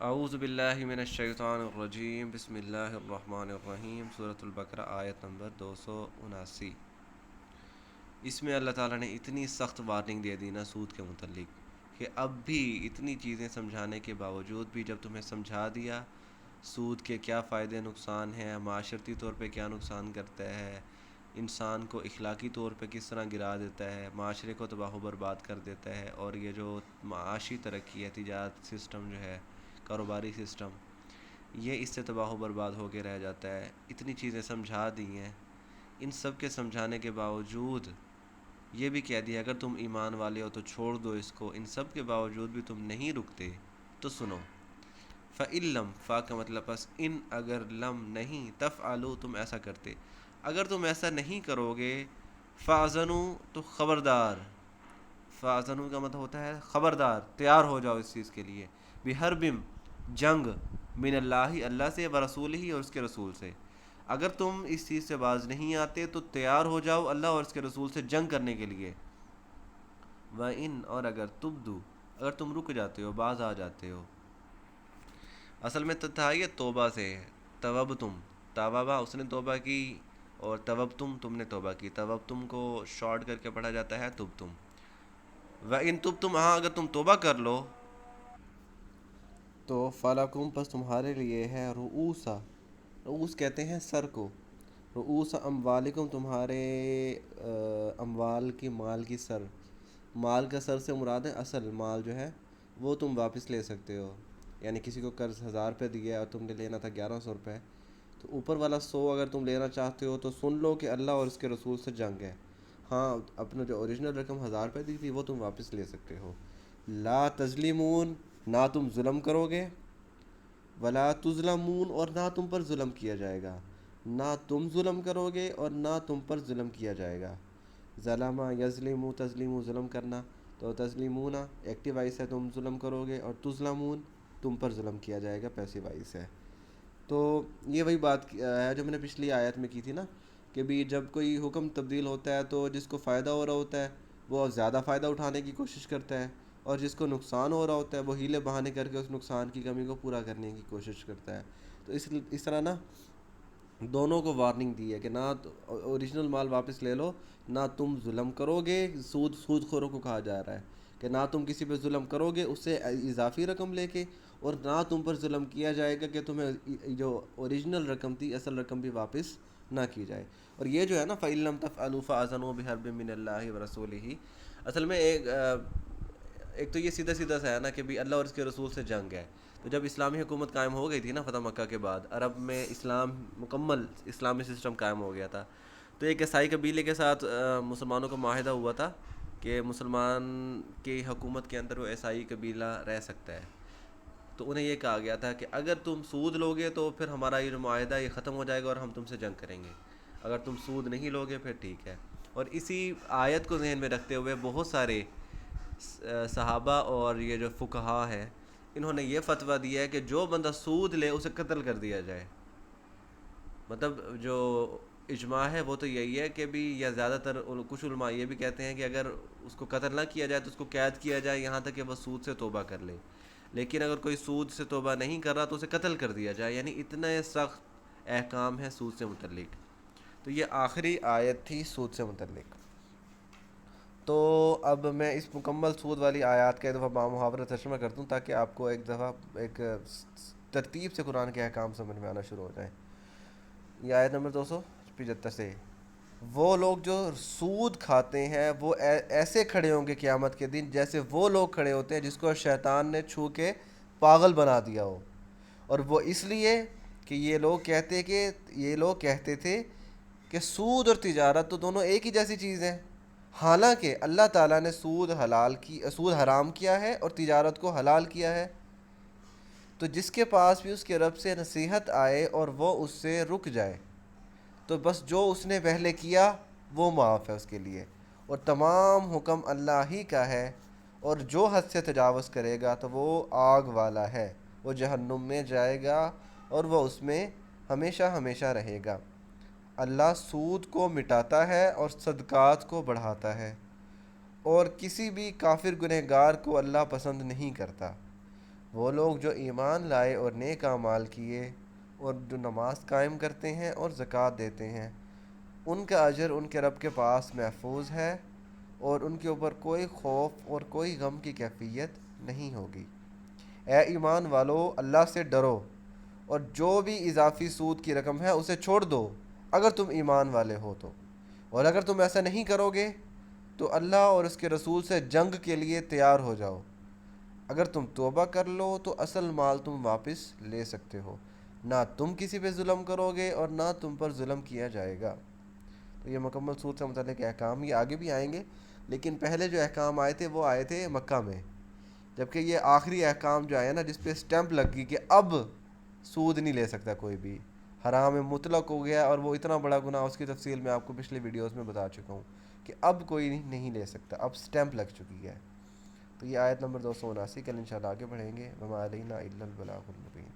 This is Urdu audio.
اعوذ باللہ من الشیطان الرجیم بسم اللہ الرحمن الرحیم سورۃ البقرہ آیت نمبر 279۔ اس میں اللہ تعالیٰ نے اتنی سخت وارننگ دے دی نا سود کے متعلق کہ اب بھی اتنی چیزیں سمجھانے کے باوجود بھی جب تمہیں سمجھا دیا سود کے کیا فائدے نقصان ہیں، معاشرتی طور پہ کیا نقصان کرتا ہے، انسان کو اخلاقی طور پہ کس طرح گرا دیتا ہے، معاشرے کو تباہ و برباد کر دیتا ہے، اور یہ جو معاشی ترقی ہے، تجارت سسٹم جو ہے، کاروباری سسٹم، یہ اس سے تباہ و برباد ہو کے رہ جاتا ہے۔ اتنی چیزیں سمجھا دی ہیں، ان سب کے سمجھانے کے باوجود یہ بھی کہہ دیا اگر تم ایمان والے ہو تو چھوڑ دو اس کو، ان سب کے باوجود بھی تم نہیں رکتے تو سنو، فَإِلَّمْ فا کا مطلب پس ان اگر لم نہیں تفعلوا تم ایسا کرتے، اگر تم ایسا نہیں کرو گے فَأَذَنُوا تو خبردار، فَأَذَنُوا کا مطلب ہوتا ہے خبردار، تیار ہو جاؤ اس چیز کے لیے، بِحَرْبٍ جنگ، من اللہ اللہ سے، ورسولہ اور اس کے رسول سے، اگر تم اس چیز سے باز نہیں آتے تو تیار ہو جاؤ اللہ اور اس کے رسول سے جنگ کرنے کے لیے۔ وَإِنْ اور اگر تبدو اگر تم رک جاتے ہو، باز آ جاتے ہو، اصل میں تھا یہ توبہ سے ہے، توب تم، توبہ اس نے توبہ کی، اور توب تم نے توبہ کی، توب تم کو شارٹ کر کے پڑھا جاتا ہے تب تم، وَإِنْ تب تم ہاں اگر تم توبہ کر لو تو فَلَكُمْ پس تمہارے لیے ہے رؤوسا، رؤوس کہتے ہیں سر کو، رؤوس اموالکم تمہارے اموال کی، مال کی سر، مال کا سر سے مراد ہے اصل مال جو ہے وہ تم واپس لے سکتے ہو، یعنی کسی کو قرض 1000 روپے دیا اور تم نے لینا تھا 1100 روپے، تو اوپر والا 100 اگر تم لینا چاہتے ہو تو سن لو کہ اللہ اور اس کے رسول سے جنگ ہے، ہاں اپنا جو اوریجنل رقم 1000 روپے دی تھی وہ تم واپس لے سکتے ہو، لا تظلمون نہ تم ظلم کرو گے، ولا تظلمون اور نہ تم پر ظلم کیا جائے گا، نہ تم ظلم کرو گے اور نہ تم پر ظلم کیا جائے گا، ظلم یظلم تظلم ظلم کرنا، تو تظلمون ایکٹیو وائس ہے تم ظلم کرو گے، اور تظلمون تم پر ظلم کیا جائے گا پیسیو وائس ہے۔ تو یہ وہی بات ہے جو میں نے پچھلی آیت میں کی تھی نا، کہ بھی جب کوئی حکم تبدیل ہوتا ہے تو جس کو فائدہ ہو رہا ہوتا ہے وہ زیادہ فائدہ اٹھانے کی کوشش کرتا ہے، اور جس کو نقصان ہو رہا ہوتا ہے وہ ہیلے بہانے کر کے اس نقصان کی کمی کو پورا کرنے کی کوشش کرتا ہے۔ تو اس طرح نا دونوں کو وارننگ دی ہے کہ نہ اوریجنل مال واپس لے لو، نہ تم ظلم کرو گے، سود خوروں کو کہا جا رہا ہے کہ نہ تم کسی پہ ظلم کرو گے اس سے اضافی رقم لے کے، اور نہ تم پر ظلم کیا جائے گا کہ تمہیں جو اوریجنل رقم تھی اصل رقم بھی واپس نہ کی جائے۔ اور یہ جو ہے نا فَإِن لَّمْ تَفْعَلُوا فَأَذَنُوا بِحَرْبٍ مِّنَ اللَّهِ وَرَسُولِهِ، اصل میں ایک تو یہ سیدھا سیدھا سا ہے نا کہ بھی اللہ اور اس کے رسول سے جنگ ہے۔ تو جب اسلامی حکومت قائم ہو گئی تھی نا فتح مکہ کے بعد، عرب میں اسلام مکمل اسلامی سسٹم قائم ہو گیا تھا، تو ایک عیسائی قبیلے کے ساتھ مسلمانوں کا معاہدہ ہوا تھا کہ مسلمان کی حکومت کے اندر وہ عیسائی قبیلہ رہ سکتا ہے، تو انہیں یہ کہا گیا تھا کہ اگر تم سود لوگے تو پھر ہمارا یہ جو معاہدہ یہ ختم ہو جائے گا اور ہم تم سے جنگ کریں گے، اگر تم سود نہیں لوگے پھر ٹھیک ہے۔ اور اسی آیت کو ذہن میں رکھتے ہوئے بہت سارے صحابہ اور یہ جو فقہا ہیں انہوں نے یہ فتویٰ دیا ہے کہ جو بندہ سود لے اسے قتل کر دیا جائے، مطلب جو اجماع ہے وہ تو یہی ہے کہ بھی، یا زیادہ تر کچھ علماء یہ بھی کہتے ہیں کہ اگر اس کو قتل نہ کیا جائے تو اس کو قید کیا جائے یہاں تک کہ وہ سود سے توبہ کر لے، لیکن اگر کوئی سود سے توبہ نہیں کر رہا تو اسے قتل کر دیا جائے، یعنی اتنے سخت احکام ہیں سود سے متعلق۔ تو یہ آخری آیت تھی سود سے متعلق۔ تو اب میں اس مکمل سود والی آیات کا ایک دفعہ بامحاورہ ترجمہ کر دوں تاکہ آپ کو ایک دفعہ ایک ترتیب سے قرآن کے احکام سمجھ میں آنا شروع ہو جائیں۔ یہ آیت نمبر 275 سے، وہ لوگ جو سود کھاتے ہیں وہ ایسے کھڑے ہوں گے قیامت کے دن جیسے وہ لوگ کھڑے ہوتے ہیں جس کو شیطان نے چھو کے پاگل بنا دیا ہو، اور وہ اس لیے کہ یہ لوگ کہتے تھے کہ سود اور تجارت تو دونوں ایک ہی جیسی چیز ہیں، حالانکہ اللہ تعالیٰ نے سود حرام کیا ہے اور تجارت کو حلال کیا ہے، تو جس کے پاس بھی اس کے رب سے نصیحت آئے اور وہ اس سے رک جائے تو بس جو اس نے پہلے کیا وہ معاف ہے اس کے لیے، اور تمام حکم اللہ ہی کا ہے، اور جو حد سے تجاوز کرے گا تو وہ آگ والا ہے، وہ جہنم میں جائے گا اور وہ اس میں ہمیشہ ہمیشہ رہے گا۔ اللہ سود کو مٹاتا ہے اور صدقات کو بڑھاتا ہے، اور کسی بھی کافر گنہگار کو اللہ پسند نہیں کرتا۔ وہ لوگ جو ایمان لائے اور نیک اعمال کیے اور جو نماز قائم کرتے ہیں اور زکوٰۃ دیتے ہیں، ان کا اجر ان کے رب کے پاس محفوظ ہے، اور ان کے اوپر کوئی خوف اور کوئی غم کی کیفیت نہیں ہوگی۔ اے ایمان والو، اللہ سے ڈرو، اور جو بھی اضافی سود کی رقم ہے اسے چھوڑ دو اگر تم ایمان والے ہو تو، اور اگر تم ایسا نہیں کرو گے تو اللہ اور اس کے رسول سے جنگ کے لیے تیار ہو جاؤ۔ اگر تم توبہ کر لو تو اصل مال تم واپس لے سکتے ہو، نہ تم کسی پہ ظلم کرو گے اور نہ تم پر ظلم کیا جائے گا۔ تو یہ مکمل سود سے متعلق احکام، یہ آگے بھی آئیں گے، لیکن پہلے جو احکام آئے تھے وہ آئے تھے مکہ میں، جبکہ یہ آخری احکام جو آیا نا جس پہ اسٹیمپ لگ گئی کہ اب سود نہیں لے سکتا کوئی بھی، حرام مطلق ہو گیا، اور وہ اتنا بڑا گناہ، اس کی تفصیل میں آپ کو پچھلے ویڈیوز میں بتا چکا ہوں کہ اب کوئی نہیں لے سکتا، اب اسٹیمپ لگ چکی ہے۔ تو یہ آیت نمبر 279، کل انشاءاللہ آگے بڑھیں گے۔ وما علینا الا البلاغ المبین۔